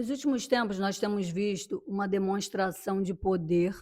Nos últimos tempos, nós temos visto uma demonstração de poder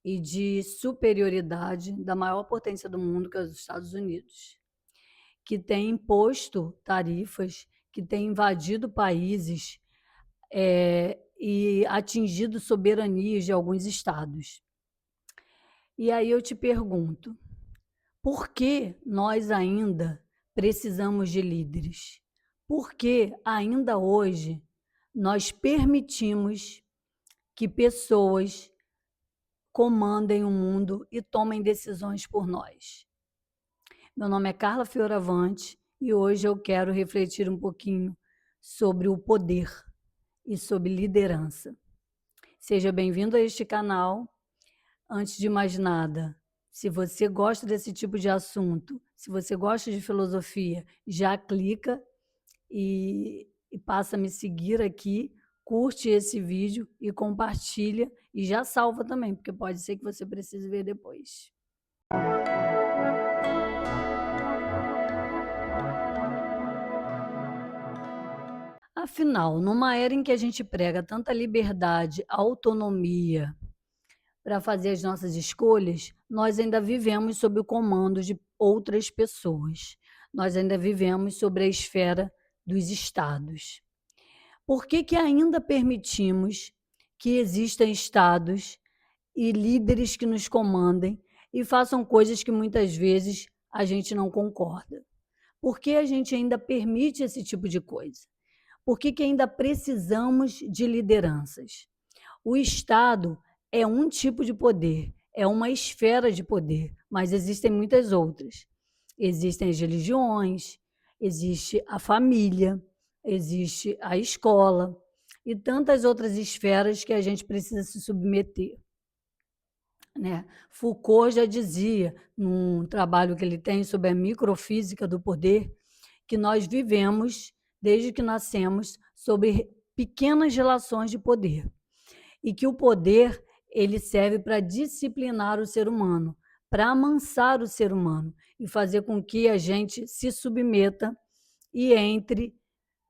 e de superioridade da maior potência do mundo, que é os Estados Unidos, que tem imposto tarifas, que tem invadido países, e atingido soberanias de alguns estados. E aí eu te pergunto, por que nós ainda precisamos de líderes? Por que ainda hoje nós permitimos que pessoas comandem o mundo e tomem decisões por nós? Meu nome é Carla Fioravante e hoje eu quero refletir um pouquinho sobre o poder e sobre liderança. Seja bem-vindo a este canal. Antes de mais nada, se você gosta desse tipo de assunto, se você gosta de filosofia, já clica e passa a me seguir aqui, curte esse vídeo e compartilha e já salva também, porque pode ser que você precise ver depois. Afinal, numa era em que a gente prega tanta liberdade, autonomia para fazer as nossas escolhas, nós ainda vivemos sob o comando de outras pessoas. Nós ainda vivemos sobre a esfera dos estados. Por que que ainda permitimos que existam estados e líderes que nos comandem e façam coisas que muitas vezes a gente não concorda? Por que a gente ainda permite esse tipo de coisa? Por que que ainda precisamos de lideranças? O Estado é um tipo de poder, é uma esfera de poder, mas existem muitas outras. Existem as religiões, existe a família, existe a escola e tantas outras esferas que a gente precisa se submeter, né? Foucault já dizia, num trabalho que ele tem sobre a microfísica do poder, que nós vivemos, desde que nascemos, sobre pequenas relações de poder e que o poder ele serve para disciplinar o ser humano, para amansar o ser humano e fazer com que a gente se submeta e entre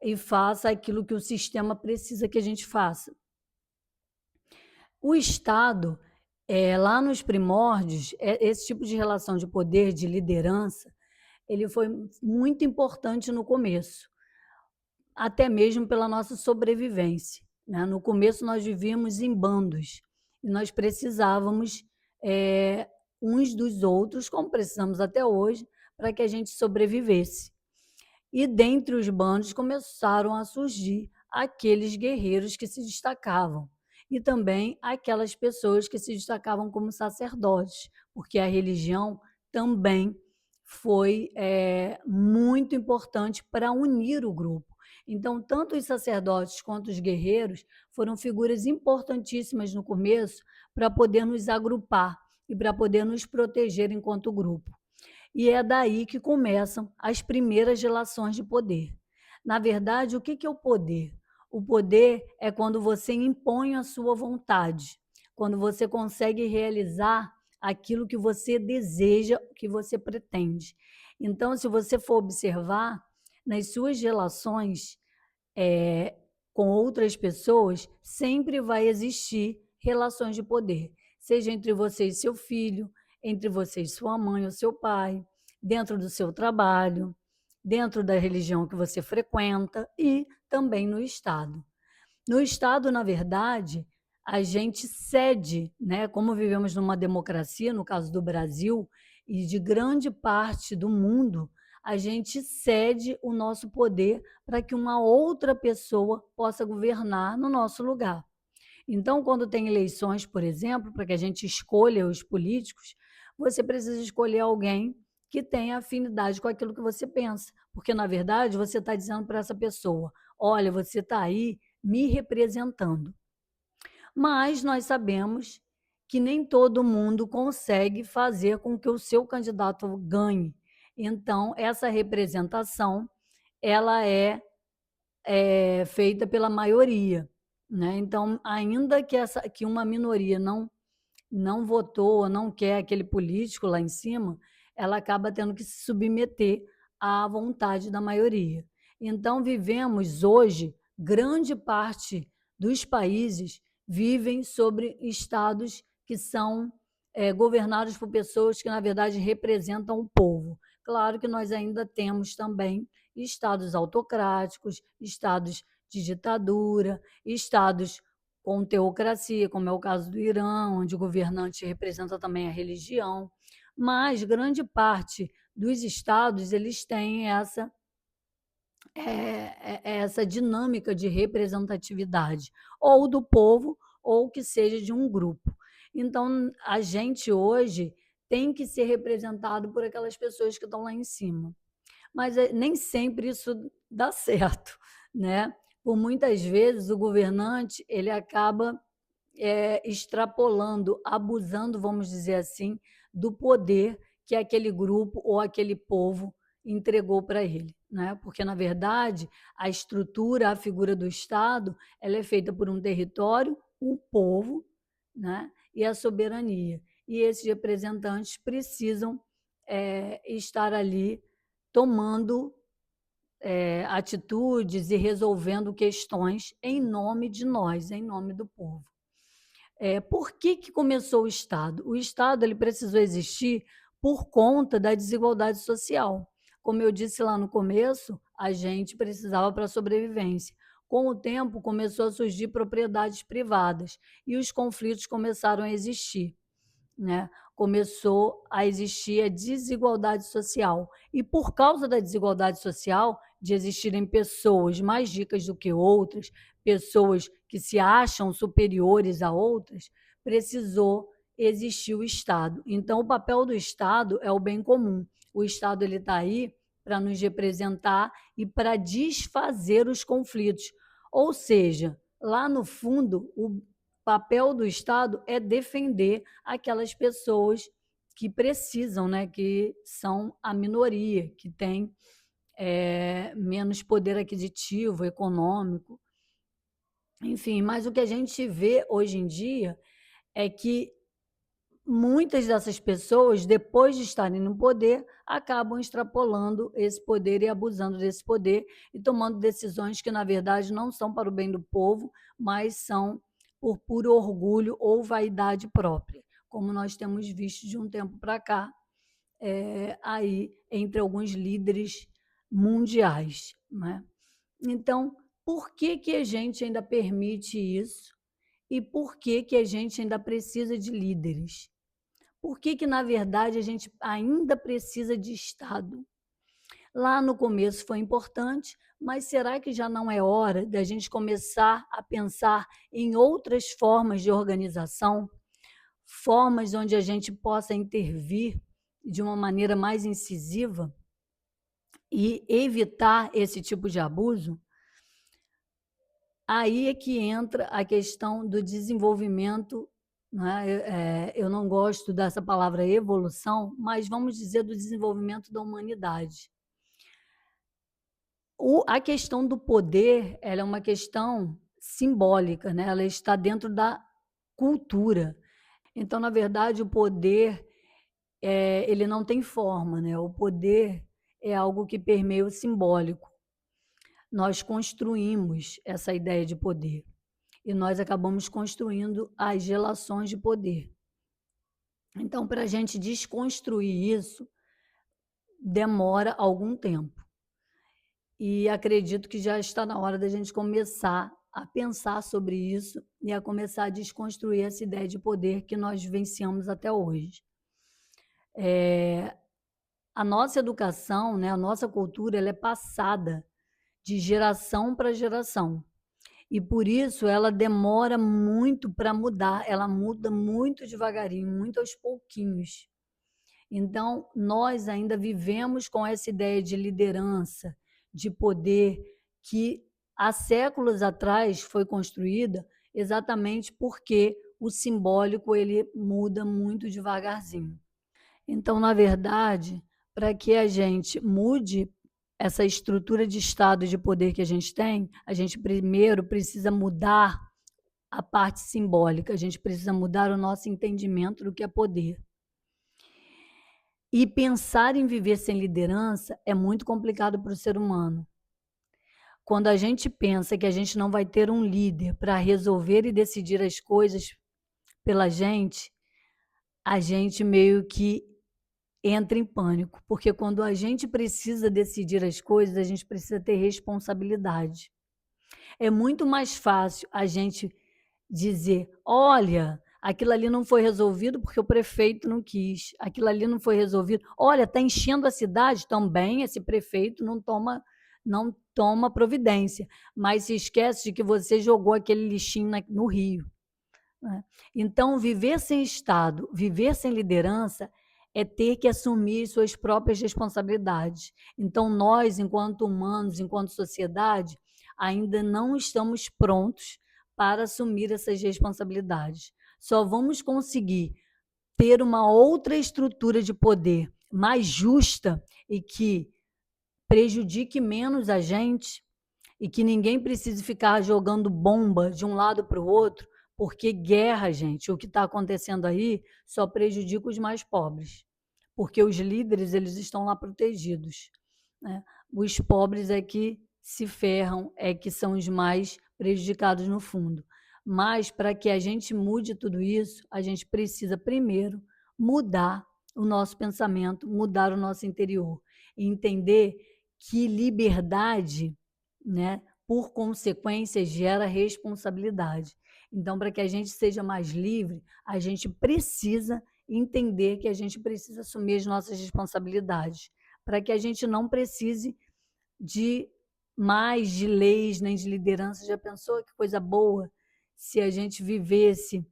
e faça aquilo que o sistema precisa que a gente faça. O Estado, lá nos primórdios, esse tipo de relação de poder, de liderança, ele foi muito importante no começo, até mesmo pela nossa sobrevivência, né? No começo, nós vivíamos em bandos e nós precisávamos uns dos outros, como precisamos até hoje, para que a gente sobrevivesse. E dentre os bandos começaram a surgir aqueles guerreiros que se destacavam e também aquelas pessoas que se destacavam como sacerdotes, porque a religião também foi muito importante para unir o grupo. Então, tanto os sacerdotes quanto os guerreiros foram figuras importantíssimas no começo para poder nos agrupar e para poder nos proteger enquanto grupo. E é daí que começam as primeiras relações de poder. Na verdade, o que é o poder? O poder é quando você impõe a sua vontade, quando você consegue realizar aquilo que você deseja, que você pretende. Então, se você for observar, nas suas relações com outras pessoas, sempre vai existir relações de poder, seja entre você e seu filho, entre você e sua mãe ou seu pai, dentro do seu trabalho, dentro da religião que você frequenta e também no Estado. No Estado, na verdade, a gente cede, né? Como vivemos numa democracia, no caso do Brasil, e de grande parte do mundo, a gente cede o nosso poder para que uma outra pessoa possa governar no nosso lugar. Então, quando tem eleições, por exemplo, para que a gente escolha os políticos, você precisa escolher alguém que tenha afinidade com aquilo que você pensa, porque, na verdade, você está dizendo para essa pessoa, olha, você está aí me representando. Mas nós sabemos que nem todo mundo consegue fazer com que o seu candidato ganhe. Então, essa representação ela é feita pela maioria, né? Então, ainda que uma minoria não votou, não quer aquele político lá em cima, ela acaba tendo que se submeter à vontade da maioria. Então, vivemos hoje grande parte dos países vivem sobre estados que são governados por pessoas que, na verdade, representam o povo. Claro que nós ainda temos também estados autocráticos, estados de ditadura, estados com teocracia, como é o caso do Irã, onde o governante representa também a religião, mas grande parte dos estados eles têm essa dinâmica de representatividade, ou do povo, ou que seja de um grupo. Então, a gente hoje tem que ser representado por aquelas pessoas que estão lá em cima. Mas nem sempre isso dá certo, né? Por muitas vezes o governante ele acaba extrapolando, abusando, vamos dizer assim, do poder que aquele grupo ou aquele povo entregou para ele, né? Porque na verdade a estrutura, a figura do Estado, ela é feita por um território, um povo, né? E a soberania. E esses representantes precisam estar ali tomando atitudes e resolvendo questões em nome de nós, em nome do povo. Por que começou o Estado? O Estado ele precisou existir por conta da desigualdade social. Como eu disse lá no começo, a gente precisava para a sobrevivência. Com o tempo, começou a surgir propriedades privadas e os conflitos começaram a existir, né? Começou a existir a desigualdade social. E por causa da desigualdade social, de existirem pessoas mais ricas do que outras, pessoas que se acham superiores a outras, precisou existir o Estado. Então, o papel do Estado é o bem comum. O Estado está aí para nos representar e para desfazer os conflitos. Ou seja, lá no fundo, o papel do Estado é defender aquelas pessoas que precisam, né, que são a minoria, que tem menos poder aquisitivo, econômico, enfim. Mas o que a gente vê hoje em dia é que muitas dessas pessoas, depois de estarem no poder, acabam extrapolando esse poder e abusando desse poder e tomando decisões que, na verdade, não são para o bem do povo, mas são por puro orgulho ou vaidade própria, como nós temos visto de um tempo para cá, aí entre alguns líderes mundiais, né? Então, por que a gente ainda permite isso? E por que a gente ainda precisa de líderes? Por que, na verdade, a gente ainda precisa de Estado? Lá no começo foi importante, mas será que já não é hora da gente começar a pensar em outras formas de organização, formas onde a gente possa intervir de uma maneira mais incisiva e evitar esse tipo de abuso? Aí é que entra a questão do desenvolvimento, né? Eu não gosto dessa palavra evolução, mas vamos dizer do desenvolvimento da humanidade. A questão do poder, ela é uma questão simbólica, né? Ela está dentro da cultura. Então, na verdade, o poder ele não tem forma, né? O poder é algo que permeia o simbólico. Nós construímos essa ideia de poder e nós acabamos construindo as relações de poder. Então, para a gente desconstruir isso, demora algum tempo. E acredito que já está na hora da gente começar a pensar sobre isso e a começar a desconstruir essa ideia de poder que nós vivenciamos até hoje. A nossa educação, né, a nossa cultura, ela é passada de geração para geração. E por isso ela demora muito para mudar, ela muda muito devagarinho, muito aos pouquinhos. Então, nós ainda vivemos com essa ideia de liderança, de poder, que há séculos atrás foi construída exatamente porque o simbólico ele muda muito devagarzinho. Então, na verdade, para que a gente mude essa estrutura de Estado de poder que a gente primeiro precisa mudar a parte simbólica, a gente precisa mudar o nosso entendimento do que é poder. E pensar em viver sem liderança é muito complicado para o ser humano, Quando a gente pensa que a gente não vai ter um líder para resolver e decidir as coisas pela gente, a gente meio que entra em pânico, porque quando a gente precisa decidir as coisas, a gente precisa ter responsabilidade. É muito mais fácil a gente dizer: olha, aquilo ali não foi resolvido porque o prefeito não quis, aquilo ali não foi resolvido. Olha, está enchendo a cidade também, esse prefeito não toma providência, mas se esquece de que você jogou aquele lixinho no rio. Né? Então, viver sem Estado, viver sem liderança, é ter que assumir suas próprias responsabilidades. Então, nós, enquanto humanos, enquanto sociedade, ainda não estamos prontos para assumir essas responsabilidades. Só vamos conseguir ter uma outra estrutura de poder mais justa e que prejudique menos a gente e que ninguém precise ficar jogando bomba de um lado para o outro, porque guerra, gente, o que está acontecendo aí só prejudica os mais pobres, porque os líderes eles estão lá protegidos, né? Os pobres é que se ferram, é que são os mais prejudicados no fundo. Mas para que a gente mude tudo isso, a gente precisa primeiro mudar o nosso pensamento, mudar o nosso interior, e entender que liberdade, né, por consequência, gera responsabilidade. Então, para que a gente seja mais livre, a gente precisa entender que a gente precisa assumir as nossas responsabilidades, para que a gente não precise de mais de leis nem de liderança. Já pensou que coisa boa se a gente vivesse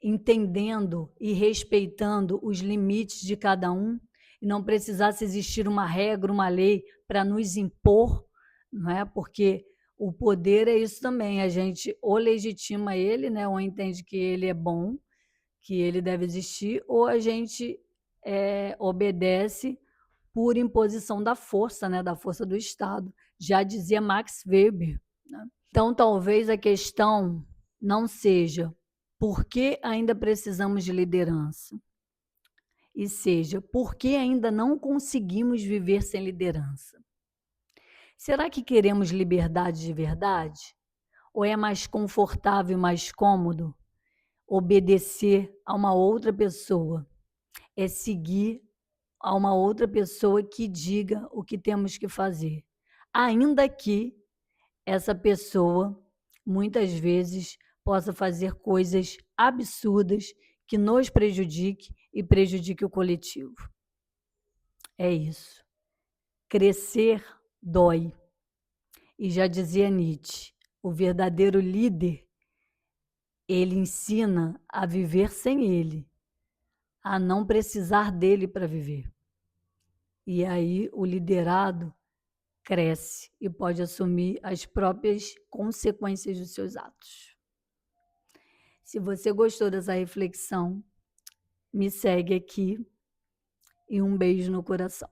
entendendo e respeitando os limites de cada um e não precisasse existir uma regra, uma lei para nos impor, não é? Porque o poder é isso também, a gente ou legitima ele, né, ou entende que ele é bom, que ele deve existir, ou a gente obedece por imposição da força, né, da força do Estado. Já dizia Max Weber. Né? Então, talvez a questão não seja por que ainda precisamos de liderança, e seja por que ainda não conseguimos viver sem liderança. Será que queremos liberdade de verdade? Ou é mais confortável, mais cômodo obedecer a uma outra pessoa? É seguir a uma outra pessoa que diga o que temos que fazer, ainda que essa pessoa muitas vezes possa fazer coisas absurdas que nos prejudique e prejudique o coletivo. É isso. Crescer dói. E já dizia Nietzsche, o verdadeiro líder, ele ensina a viver sem ele, a não precisar dele para viver. E aí o liderado cresce e pode assumir as próprias consequências dos seus atos. Se você gostou dessa reflexão, me segue aqui e um beijo no coração.